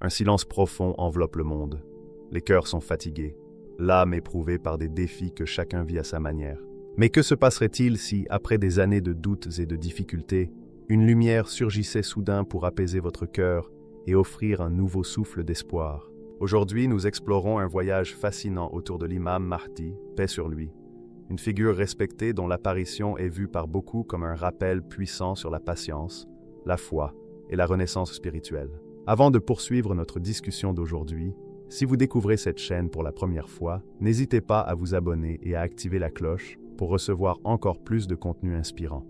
Un silence profond enveloppe le monde. Les cœurs sont fatigués, l'âme éprouvée par des défis que chacun vit à sa manière. Mais que se passerait-il si, après des années de doutes et de difficultés, une lumière surgissait soudain pour apaiser votre cœur et offrir un nouveau souffle d'espoir? Aujourd'hui, nous explorons un voyage fascinant autour de l'imam Mahdi, paix sur lui. Une figure respectée dont l'apparition est vue par beaucoup comme un rappel puissant sur la patience, la foi et la renaissance spirituelle. Avant de poursuivre notre discussion d'aujourd'hui, si vous découvrez cette chaîne pour la première fois, n'hésitez pas à vous abonner et à activer la cloche pour recevoir encore plus de contenu inspirant.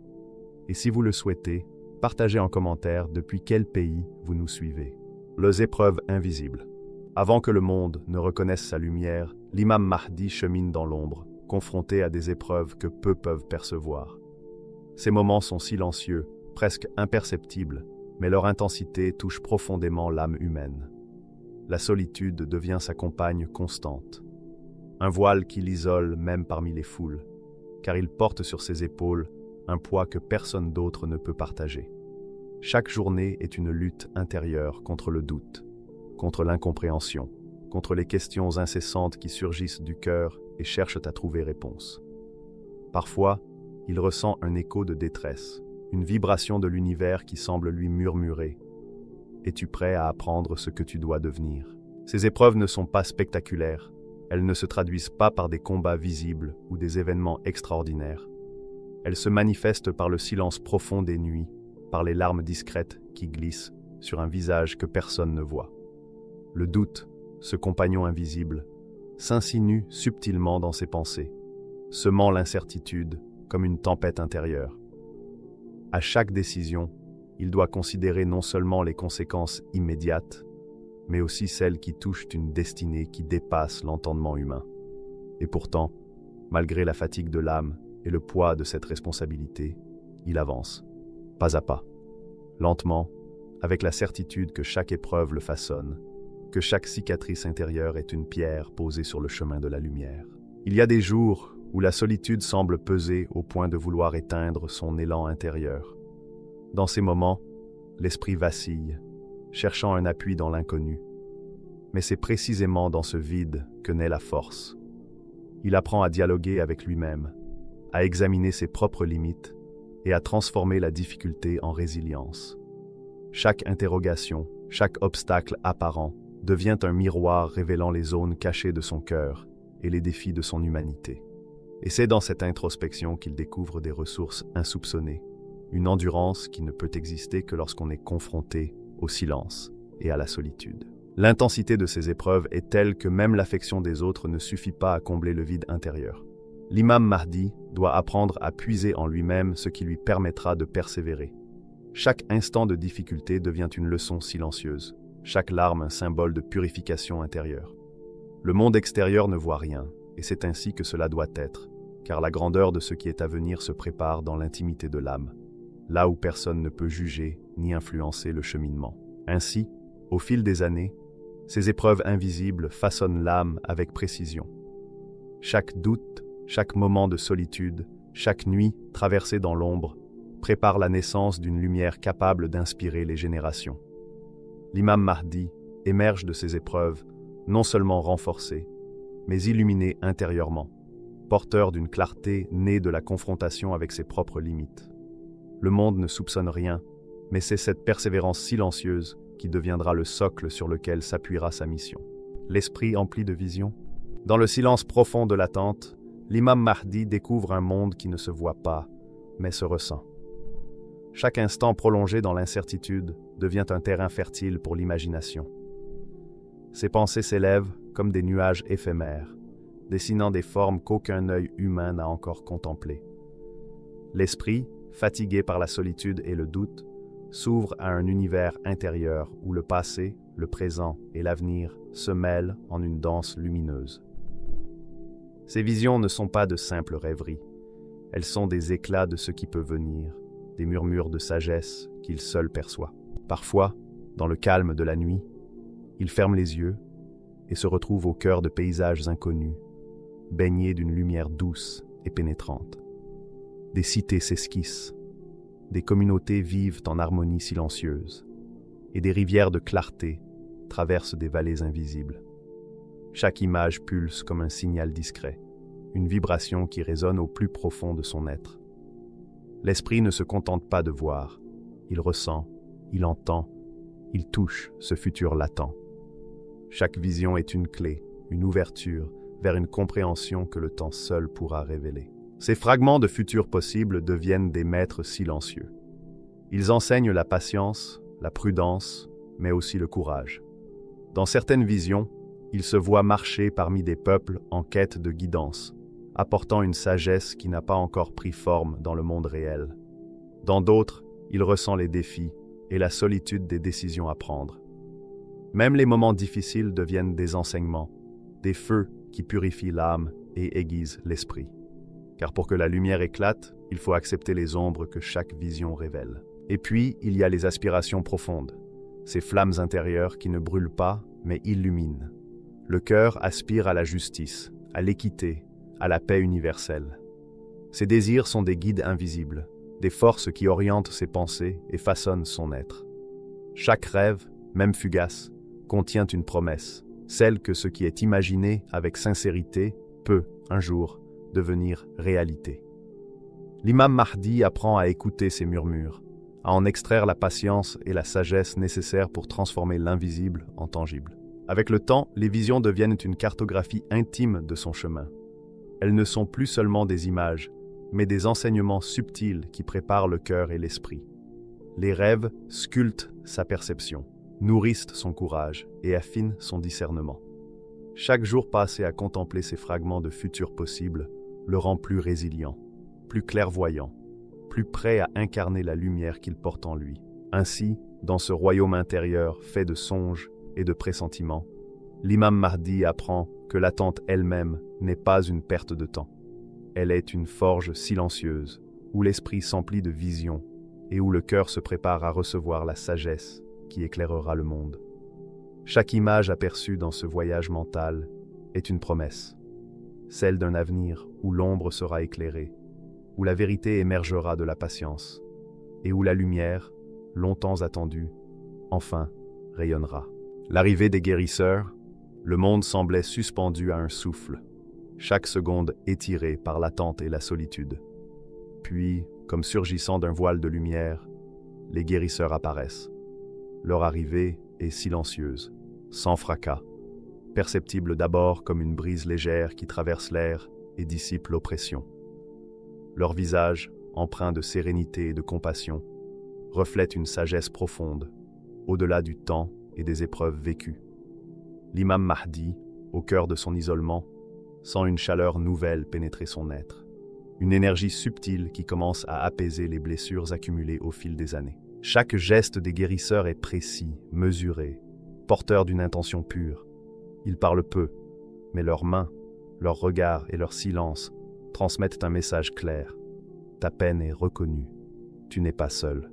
Et si vous le souhaitez, partagez en commentaire depuis quel pays vous nous suivez. Les épreuves invisibles. Avant que le monde ne reconnaisse sa lumière, l'imam Mahdi chemine dans l'ombre, confronté à des épreuves que peu peuvent percevoir. Ces moments sont silencieux, presque imperceptibles, mais leur intensité touche profondément l'âme humaine. La solitude devient sa compagne constante. Un voile qui l'isole même parmi les foules, car il porte sur ses épaules un poids que personne d'autre ne peut partager. Chaque journée est une lutte intérieure contre le doute, contre l'incompréhension, contre les questions incessantes qui surgissent du cœur et cherchent à trouver réponse. Parfois, il ressent un écho de détresse, une vibration de l'univers qui semble lui murmurer « Es-tu prêt à apprendre ce que tu dois devenir ?» Ces épreuves ne sont pas spectaculaires, elles ne se traduisent pas par des combats visibles ou des événements extraordinaires. Elles se manifestent par le silence profond des nuits, par les larmes discrètes qui glissent sur un visage que personne ne voit. Le doute, ce compagnon invisible, s'insinue subtilement dans ses pensées, semant l'incertitude comme une tempête intérieure. À chaque décision, il doit considérer non seulement les conséquences immédiates, mais aussi celles qui touchent une destinée qui dépasse l'entendement humain. Et pourtant, malgré la fatigue de l'âme et le poids de cette responsabilité, il avance, pas à pas, lentement, avec la certitude que chaque épreuve le façonne, que chaque cicatrice intérieure est une pierre posée sur le chemin de la lumière. Il y a des jours où la solitude semble peser au point de vouloir éteindre son élan intérieur. Dans ces moments, l'esprit vacille, cherchant un appui dans l'inconnu. Mais c'est précisément dans ce vide que naît la force. Il apprend à dialoguer avec lui-même, à examiner ses propres limites et à transformer la difficulté en résilience. Chaque interrogation, chaque obstacle apparent devient un miroir révélant les zones cachées de son cœur et les défis de son humanité. Et c'est dans cette introspection qu'il découvre des ressources insoupçonnées, une endurance qui ne peut exister que lorsqu'on est confronté au silence et à la solitude. L'intensité de ces épreuves est telle que même l'affection des autres ne suffit pas à combler le vide intérieur. L'imam Mahdi doit apprendre à puiser en lui-même ce qui lui permettra de persévérer. Chaque instant de difficulté devient une leçon silencieuse, chaque larme un symbole de purification intérieure. Le monde extérieur ne voit rien, et c'est ainsi que cela doit être, car la grandeur de ce qui est à venir se prépare dans l'intimité de l'âme, là où personne ne peut juger ni influencer le cheminement. Ainsi, au fil des années, ces épreuves invisibles façonnent l'âme avec précision. Chaque doute, chaque moment de solitude, chaque nuit traversée dans l'ombre, prépare la naissance d'une lumière capable d'inspirer les générations. L'imam Mahdi émerge de ces épreuves, non seulement renforcé, mais illuminé intérieurement, porteur d'une clarté née de la confrontation avec ses propres limites. Le monde ne soupçonne rien, mais c'est cette persévérance silencieuse qui deviendra le socle sur lequel s'appuiera sa mission. L'esprit empli de vision. Dans le silence profond de l'attente, l'imam Mahdi découvre un monde qui ne se voit pas, mais se ressent. Chaque instant prolongé dans l'incertitude devient un terrain fertile pour l'imagination. Ses pensées s'élèvent comme des nuages éphémères, dessinant des formes qu'aucun œil humain n'a encore contemplées. L'esprit, fatigué par la solitude et le doute, s'ouvre à un univers intérieur où le passé, le présent et l'avenir se mêlent en une danse lumineuse. Ces visions ne sont pas de simples rêveries, elles sont des éclats de ce qui peut venir, des murmures de sagesse qu'il seul perçoit. Parfois, dans le calme de la nuit, il ferme les yeux et se retrouve au cœur de paysages inconnus, baignés d'une lumière douce et pénétrante. Des cités s'esquissent, des communautés vivent en harmonie silencieuse, et des rivières de clarté traverse des vallées invisibles. Chaque image pulse comme un signal discret, une vibration qui résonne au plus profond de son être. L'esprit ne se contente pas de voir, il ressent, il entend, il touche ce futur latent. Chaque vision est une clé, une ouverture vers une compréhension que le temps seul pourra révéler. Ces fragments de futur possible deviennent des maîtres silencieux. Ils enseignent la patience, la prudence, mais aussi le courage. Dans certaines visions, ils se voient marcher parmi des peuples en quête de guidance, apportant une sagesse qui n'a pas encore pris forme dans le monde réel. Dans d'autres, il ressent les défis et la solitude des décisions à prendre. Même les moments difficiles deviennent des enseignements, des feux qui purifient l'âme et aiguisent l'esprit. Car pour que la lumière éclate, il faut accepter les ombres que chaque vision révèle. Et puis, il y a les aspirations profondes, ces flammes intérieures qui ne brûlent pas, mais illuminent. Le cœur aspire à la justice, à l'équité, à la paix universelle. Ces désirs sont des guides invisibles, des forces qui orientent ses pensées et façonnent son être. Chaque rêve, même fugace, contient une promesse, celle que ce qui est imaginé avec sincérité peut, un jour, devenir réalité. L'imam Mahdi apprend à écouter ces murmures, à en extraire la patience et la sagesse nécessaires pour transformer l'invisible en tangible. Avec le temps, les visions deviennent une cartographie intime de son chemin. Elles ne sont plus seulement des images, mais des enseignements subtils qui préparent le cœur et l'esprit. Les rêves sculptent sa perception, nourrissent son courage et affinent son discernement. Chaque jour passé à contempler ces fragments de futur possible le rend plus résilient, plus clairvoyant, plus prêt à incarner la lumière qu'il porte en lui. Ainsi, dans ce royaume intérieur fait de songes et de pressentiments, l'imam Mahdi apprend que l'attente elle-même n'est pas une perte de temps. Elle est une forge silencieuse, où l'esprit s'emplit de visions et où le cœur se prépare à recevoir la sagesse qui éclairera le monde. Chaque image aperçue dans ce voyage mental est une promesse, celle d'un avenir où l'ombre sera éclairée, où la vérité émergera de la patience, et où la lumière, longtemps attendue, enfin rayonnera. L'arrivée des guérisseurs, le monde semblait suspendu à un souffle, chaque seconde étirée par l'attente et la solitude. Puis, comme surgissant d'un voile de lumière, les guérisseurs apparaissent. Leur arrivée est silencieuse, sans fracas, perceptible d'abord comme une brise légère qui traverse l'air et dissipe l'oppression. Leur visage, empreint de sérénité et de compassion, reflète une sagesse profonde, au-delà du temps et des épreuves vécues. L'imam Mahdi, au cœur de son isolement, sent une chaleur nouvelle pénétrer son être, une énergie subtile qui commence à apaiser les blessures accumulées au fil des années. Chaque geste des guérisseurs est précis, mesuré, porteur d'une intention pure. Ils parlent peu, mais leurs mains, leurs regards et leur silence transmettent un message clair. Ta peine est reconnue. Tu n'es pas seul.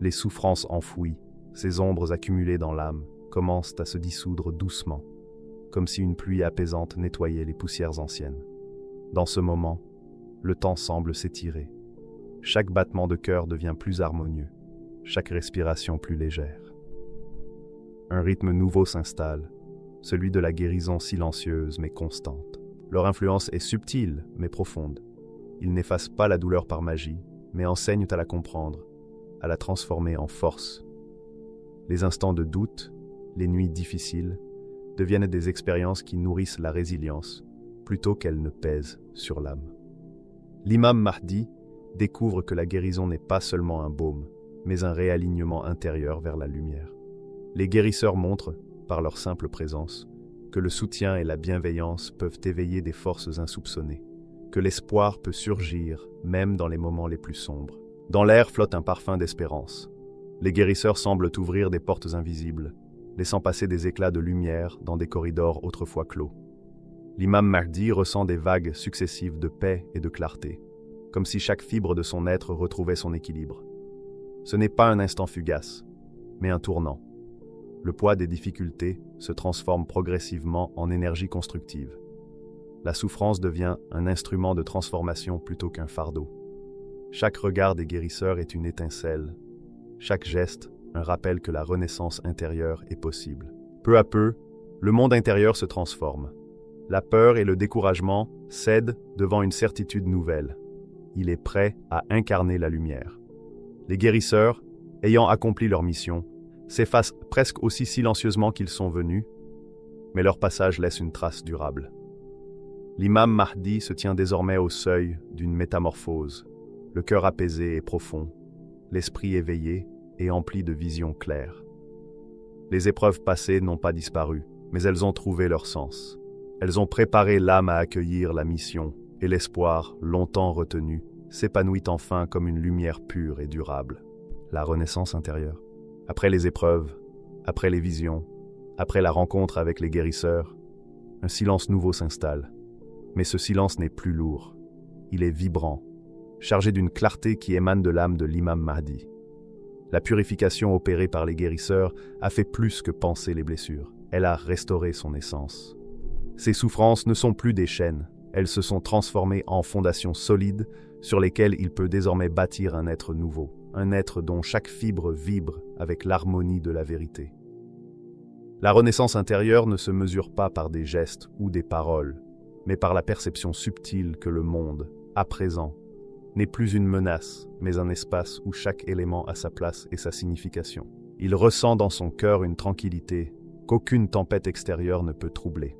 Les souffrances enfouies, ces ombres accumulées dans l'âme, commencent à se dissoudre doucement, comme si une pluie apaisante nettoyait les poussières anciennes. Dans ce moment, le temps semble s'étirer. Chaque battement de cœur devient plus harmonieux, chaque respiration plus légère. Un rythme nouveau s'installe, celui de la guérison silencieuse mais constante. Leur influence est subtile mais profonde. Ils n'effacent pas la douleur par magie, mais enseignent à la comprendre, à la transformer en force. Les instants de doute, les nuits difficiles, deviennent des expériences qui nourrissent la résilience, plutôt qu'elles ne pèsent sur l'âme. L'imam Mahdi découvre que la guérison n'est pas seulement un baume, mais un réalignement intérieur vers la lumière. Les guérisseurs montrent, par leur simple présence, que le soutien et la bienveillance peuvent éveiller des forces insoupçonnées, que l'espoir peut surgir même dans les moments les plus sombres. Dans l'air flotte un parfum d'espérance. Les guérisseurs semblent ouvrir des portes invisibles, laissant passer des éclats de lumière dans des corridors autrefois clos. L'imam Mahdi ressent des vagues successives de paix et de clarté, comme si chaque fibre de son être retrouvait son équilibre. Ce n'est pas un instant fugace, mais un tournant. Le poids des difficultés se transforme progressivement en énergie constructive. La souffrance devient un instrument de transformation plutôt qu'un fardeau. Chaque regard des guérisseurs est une étincelle, chaque geste un rappel que la renaissance intérieure est possible. Peu à peu, le monde intérieur se transforme. La peur et le découragement cèdent devant une certitude nouvelle. Il est prêt à incarner la lumière. Les guérisseurs, ayant accompli leur mission, s'effacent presque aussi silencieusement qu'ils sont venus, mais leur passage laisse une trace durable. L'imam Mahdi se tient désormais au seuil d'une métamorphose, le cœur apaisé et profond, l'esprit éveillé et empli de visions claires. Les épreuves passées n'ont pas disparu, mais elles ont trouvé leur sens. Elles ont préparé l'âme à accueillir la mission, et l'espoir, longtemps retenu, s'épanouit enfin comme une lumière pure et durable. La renaissance intérieure. Après les épreuves, après les visions, après la rencontre avec les guérisseurs, un silence nouveau s'installe. Mais ce silence n'est plus lourd. Il est vibrant, chargé d'une clarté qui émane de l'âme de l'imam Mahdi. La purification opérée par les guérisseurs a fait plus que panser les blessures. Elle a restauré son essence. Ces souffrances ne sont plus des chaînes. Elles se sont transformées en fondations solides sur lesquelles il peut désormais bâtir un être nouveau, un être dont chaque fibre vibre avec l'harmonie de la vérité. La renaissance intérieure ne se mesure pas par des gestes ou des paroles, mais par la perception subtile que le monde, à présent, n'est plus une menace, mais un espace où chaque élément a sa place et sa signification. Il ressent dans son cœur une tranquillité qu'aucune tempête extérieure ne peut troubler.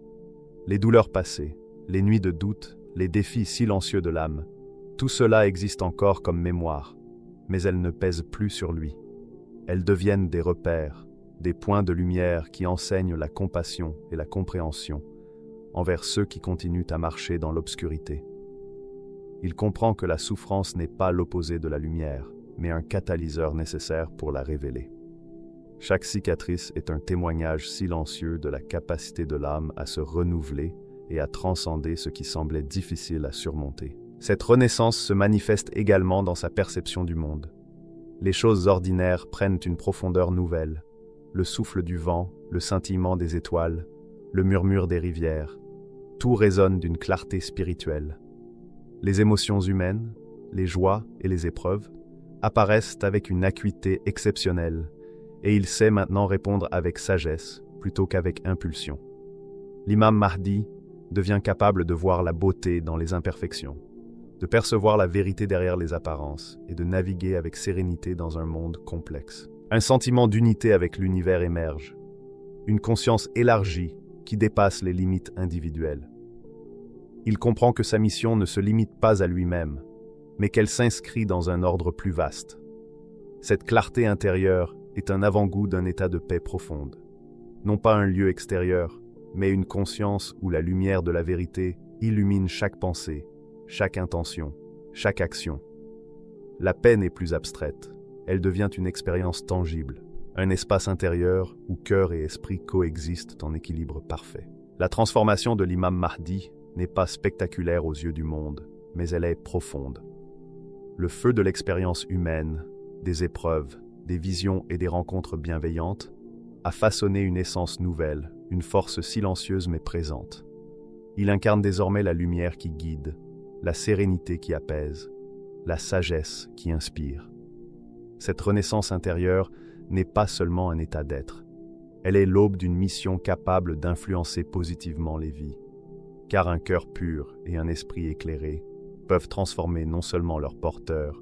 Les douleurs passées, les nuits de doute, les défis silencieux de l'âme, tout cela existe encore comme mémoire, mais elles ne pèsent plus sur lui. Elles deviennent des repères, des points de lumière qui enseignent la compassion et la compréhension envers ceux qui continuent à marcher dans l'obscurité. Il comprend que la souffrance n'est pas l'opposé de la lumière, mais un catalyseur nécessaire pour la révéler. Chaque cicatrice est un témoignage silencieux de la capacité de l'âme à se renouveler et à transcender ce qui semblait difficile à surmonter. Cette renaissance se manifeste également dans sa perception du monde. Les choses ordinaires prennent une profondeur nouvelle. Le souffle du vent, le scintillement des étoiles, le murmure des rivières, tout résonne d'une clarté spirituelle. Les émotions humaines, les joies et les épreuves apparaissent avec une acuité exceptionnelle, et il sait maintenant répondre avec sagesse plutôt qu'avec impulsion. L'imam Mahdi devient capable de voir la beauté dans les imperfections, de percevoir la vérité derrière les apparences et de naviguer avec sérénité dans un monde complexe. Un sentiment d'unité avec l'univers émerge, une conscience élargie qui dépasse les limites individuelles. Il comprend que sa mission ne se limite pas à lui-même, mais qu'elle s'inscrit dans un ordre plus vaste. Cette clarté intérieure est un avant-goût d'un état de paix profonde. Non pas un lieu extérieur, mais une conscience où la lumière de la vérité illumine chaque pensée, chaque intention, chaque action. La paix n'est plus abstraite, elle devient une expérience tangible, un espace intérieur où cœur et esprit coexistent en équilibre parfait. La transformation de l'imam Mahdi n'est pas spectaculaire aux yeux du monde, mais elle est profonde. Le feu de l'expérience humaine, des épreuves, des visions et des rencontres bienveillantes a façonné une essence nouvelle, une force silencieuse mais présente. Il incarne désormais la lumière qui guide, la sérénité qui apaise, la sagesse qui inspire. Cette renaissance intérieure n'est pas seulement un état d'être. Elle est l'aube d'une mission capable d'influencer positivement les vies. Car un cœur pur et un esprit éclairé peuvent transformer non seulement leurs porteurs,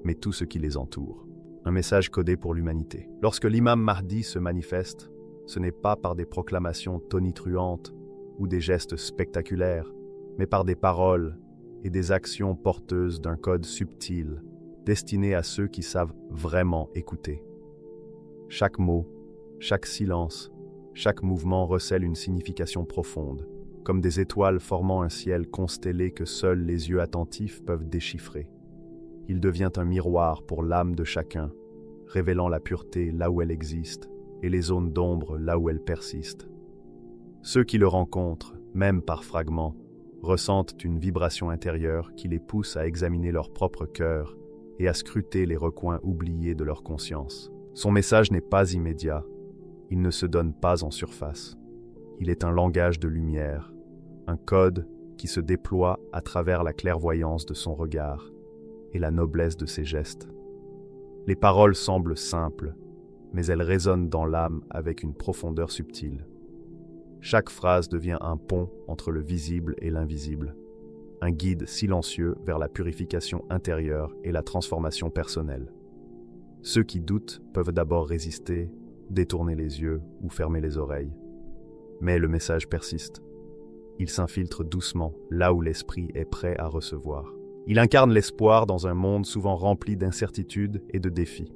mais tout ce qui les entoure. Un message codé pour l'humanité. Lorsque l'imam Mahdi se manifeste, ce n'est pas par des proclamations tonitruantes ou des gestes spectaculaires, mais par des paroles et des actions porteuses d'un code subtil, destiné à ceux qui savent vraiment écouter. Chaque mot, chaque silence, chaque mouvement recèle une signification profonde, comme des étoiles formant un ciel constellé que seuls les yeux attentifs peuvent déchiffrer. Il devient un miroir pour l'âme de chacun, révélant la pureté là où elle existe et les zones d'ombre là où elle persiste. Ceux qui le rencontrent, même par fragments, ressentent une vibration intérieure qui les pousse à examiner leur propre cœur et à scruter les recoins oubliés de leur conscience. Son message n'est pas immédiat, il ne se donne pas en surface. Il est un langage de lumière, un code qui se déploie à travers la clairvoyance de son regard et la noblesse de ses gestes. Les paroles semblent simples, mais elles résonnent dans l'âme avec une profondeur subtile. Chaque phrase devient un pont entre le visible et l'invisible, un guide silencieux vers la purification intérieure et la transformation personnelle. Ceux qui doutent peuvent d'abord résister, détourner les yeux ou fermer les oreilles. Mais le message persiste. Il s'infiltre doucement là où l'esprit est prêt à recevoir. Il incarne l'espoir dans un monde souvent rempli d'incertitudes et de défis.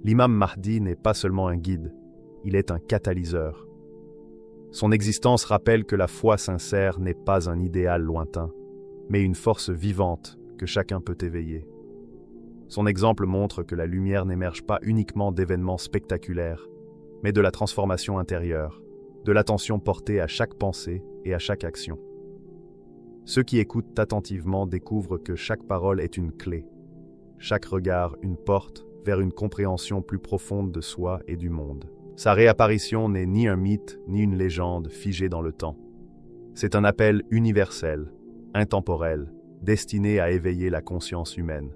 L'imam Mahdi n'est pas seulement un guide, il est un catalyseur. Son existence rappelle que la foi sincère n'est pas un idéal lointain, mais une force vivante que chacun peut éveiller. Son exemple montre que la lumière n'émerge pas uniquement d'événements spectaculaires, mais de la transformation intérieure, de l'attention portée à chaque pensée et à chaque action. Ceux qui écoutent attentivement découvrent que chaque parole est une clé, chaque regard une porte vers une compréhension plus profonde de soi et du monde. Sa réapparition n'est ni un mythe ni une légende figée dans le temps. C'est un appel universel, intemporel, destiné à éveiller la conscience humaine.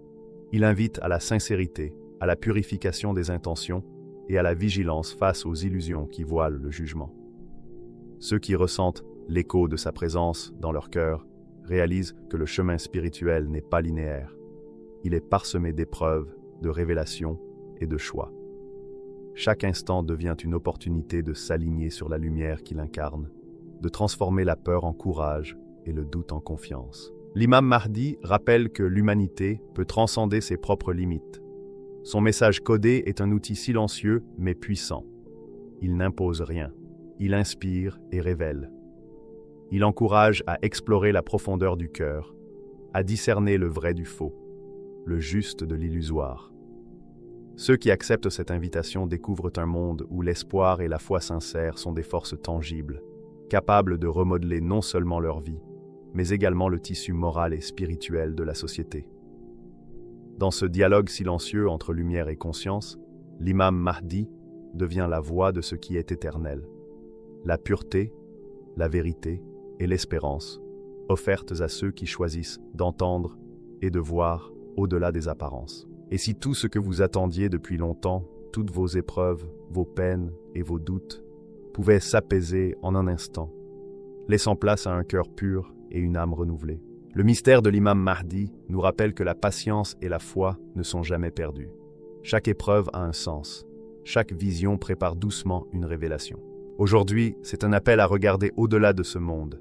Il invite à la sincérité, à la purification des intentions et à la vigilance face aux illusions qui voilent le jugement. Ceux qui ressentent l'écho de sa présence dans leur cœur réalisent que le chemin spirituel n'est pas linéaire. Il est parsemé d'épreuves, de révélations et de choix. Chaque instant devient une opportunité de s'aligner sur la lumière qu'il incarne, de transformer la peur en courage et le doute en confiance. L'imam Mahdi rappelle que l'humanité peut transcender ses propres limites. Son message codé est un outil silencieux mais puissant. Il n'impose rien, il inspire et révèle. Il encourage à explorer la profondeur du cœur, à discerner le vrai du faux, le juste de l'illusoire. Ceux qui acceptent cette invitation découvrent un monde où l'espoir et la foi sincère sont des forces tangibles, capables de remodeler non seulement leur vie, mais également le tissu moral et spirituel de la société. Dans ce dialogue silencieux entre lumière et conscience, l'imam Mahdi devient la voix de ce qui est éternel. La pureté, la vérité et l'espérance, offertes à ceux qui choisissent d'entendre et de voir au-delà des apparences. Et si tout ce que vous attendiez depuis longtemps, toutes vos épreuves, vos peines et vos doutes, pouvaient s'apaiser en un instant, laissant place à un cœur pur et une âme renouvelée. Le mystère de l'imam Mahdi nous rappelle que la patience et la foi ne sont jamais perdues. Chaque épreuve a un sens. Chaque vision prépare doucement une révélation. Aujourd'hui, c'est un appel à regarder au-delà de ce monde,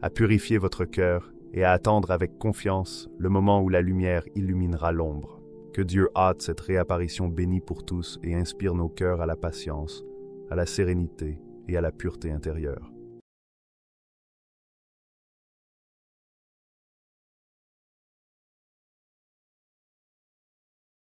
à purifier votre cœur et à attendre avec confiance le moment où la lumière illuminera l'ombre. Que Dieu hâte cette réapparition bénie pour tous et inspire nos cœurs à la patience, à la sérénité et à la pureté intérieure.